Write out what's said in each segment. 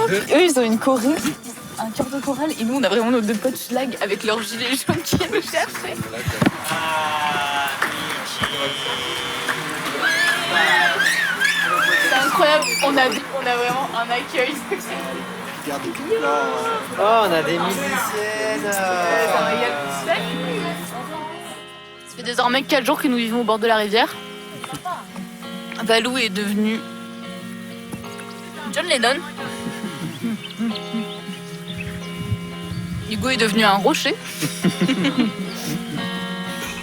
Eux, ils ont une choré, un chœur de chorale, et nous, on a vraiment nos deux potes schlag avec leurs gilets jaunes qui viennent nous chercher. C'est incroyable, on a vraiment un accueil. Oh, on a des musiciennes. Ça fait désormais 4 jours que nous vivons au bord de la rivière. Valou est devenu John Lennon. Hugo est devenu un rocher.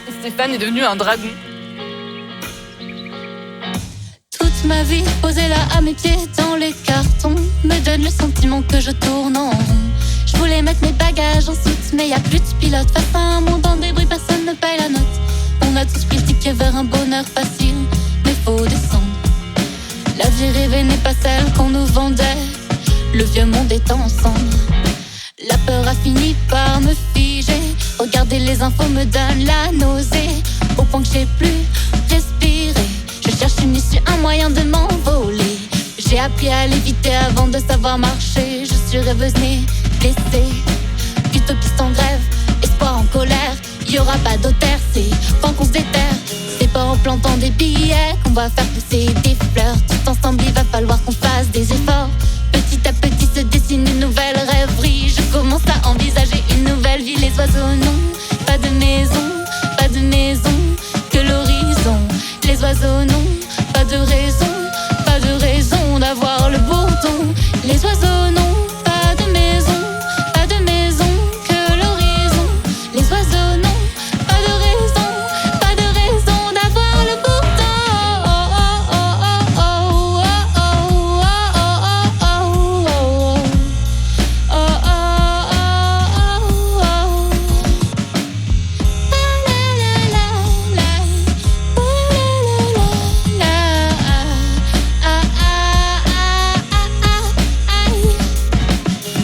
Et Stéphane est devenu un dragon. Toute ma vie posée là à mes pieds dans les cartons me donne le sentiment que je tourne en rond. Je voulais mettre mes bagages en soute, mais y a plus de pilote. Face à un monde en débris, personne ne paye la note. On a tous pris le ticket vers un bonheur facile, mais faut descendre. La vie rêvée n'est pas celle qu'on nous vendait. Le vieux monde est ensemble. La peur a fini par me figer. Regarder les infos me donne la nausée, au point que j'ai plus respiré. Je cherche une issue, un moyen de m'envoler. J'ai appris à l'éviter avant de savoir marcher. Je suis rêveuse née, blessée, utopiste en grève, espoir en colère. Y'aura pas d'auteur, c'est quand qu'on se déterre. C'est pas en plantant des billets qu'on va faire pousser des fleurs. Tout ensemble, il va falloir qu'on fasse des efforts. Petit à petit se dessine une nouvelle rêverie. Je commence à envisager une nouvelle vie. Les oiseaux non, pas de maison, pas de maison que l'horizon. Les oiseaux non, pas de raison d'avoir le bourdon. Les oiseaux non, pas de maison que l'horizon. Les oiseaux non, pas de raison d'avoir le bourdon.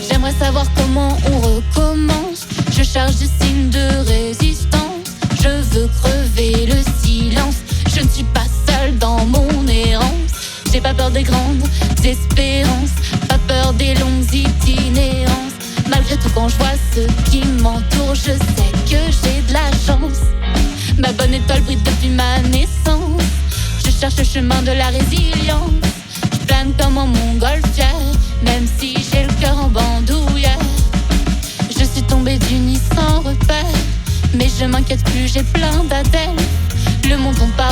J'aimerais savoir comment on recommence. Je charge des signes de résistance. Je veux crever le silence. Je ne suis pas seule dans mon errance. J'ai pas peur des grandes espérances, pas peur des longues itinérances. Malgré tout, quand je vois ceux qui m'entourent, je sais que j'ai de la chance. Ma bonne étoile brille depuis ma naissance. Je cherche le chemin de la résilience. Je plane comme en montgolfière, même si j'ai le cœur en bandoulière. Je suis tombée du nid sans repère, mais je m'inquiète plus, j'ai plein d'adèles. Le monde tourne pas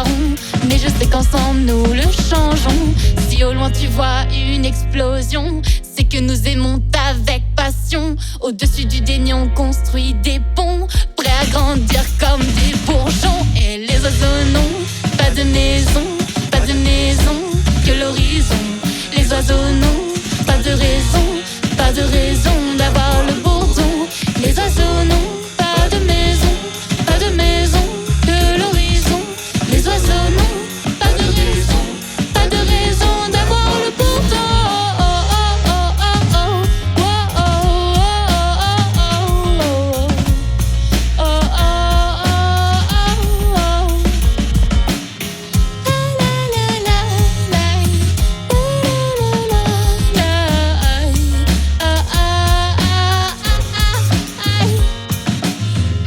rond, mais je sais qu'ensemble nous le changeons. Si au loin tu vois une explosion, c'est que nous aimons avec passion. Au-dessus du déni on construit des ponts, prêts à grandir comme des bourgeons. Et les oiseaux non, pas de maison que l'horizon. Les oiseaux non, pas de raison d'avoir le bourdon. Les oiseaux non, pas de maison que l'horizon. Les oiseaux non, pas de raison d'avoir le bourdon.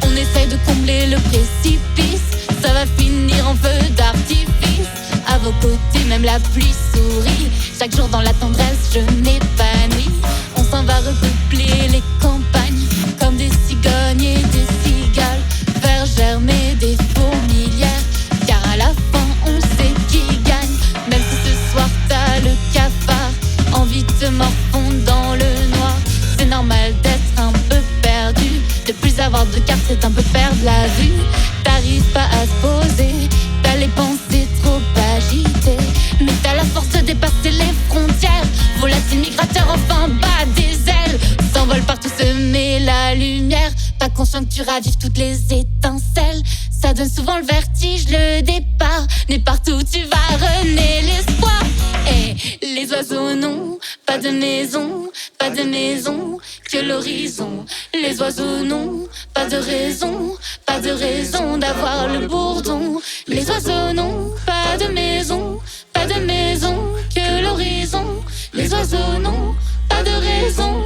On essaye de combler le précipice, ça va finir en feu d'artifice. À vos côtés, même la pluie sourit. Chaque jour dans la tendresse, je m'épanouis. On s'en va repeupler les campagnes comme des cigognes et des cigales, faire germer des fourmilières. Car à la fin, on sait qui gagne. Même si ce soir t'as le cafard, envie de te morfondre dans le noir. C'est normal d'être un peu perdu, de plus avoir de cartes, c'est un peu perdre la vue. T'arrives pas à se poser, t'as les pensées trop agitées, mais t'as la force de dépasser les frontières. Volatile migrateur, enfin bat des ailes, s'envole partout, semer la lumière. Pas conscient que tu ravives toutes les étincelles. Ça donne souvent le vertige, le départ, mais partout tu vas renaître l'espoir. Et les oiseaux non, pas de maison que l'horizon. Les oiseaux non, pas de raison d'avoir le bourdon. Les oiseaux non, pas de maison que l'horizon. Les oiseaux non, pas de raison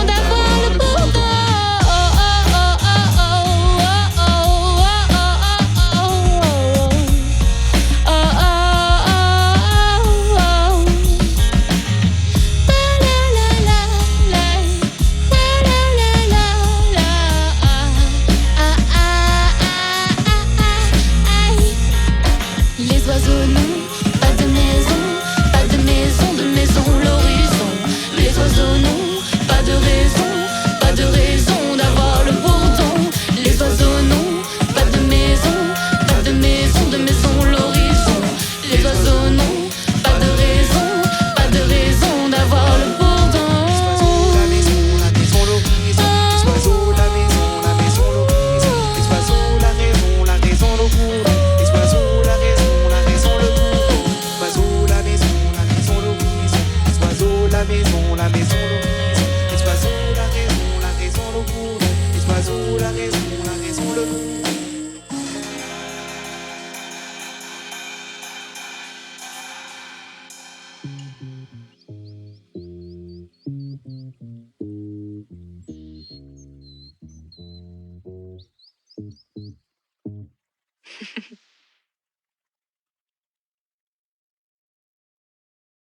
d'avoir le bourdon. Les oiseaux non, pas de maison, de maison, l'horizon. Les oiseaux non, pas de raison d'avoir le bourdon. Les oiseaux non, pas de maison, de maison, l'horizon. Les oiseaux non, pas de raison d'avoir le bourdon. La maison, l'horizon. Les oiseaux, la maison, l'horizon. Les oiseaux, la raison, le bourdon. Les oiseaux, la raison, le bourdon. Les oiseaux, la maison, l'horizon. Les oiseaux, la maison, l'horizon. Les oiseaux, la raison, le bourdon. Les oiseaux, la raison, le bourdon.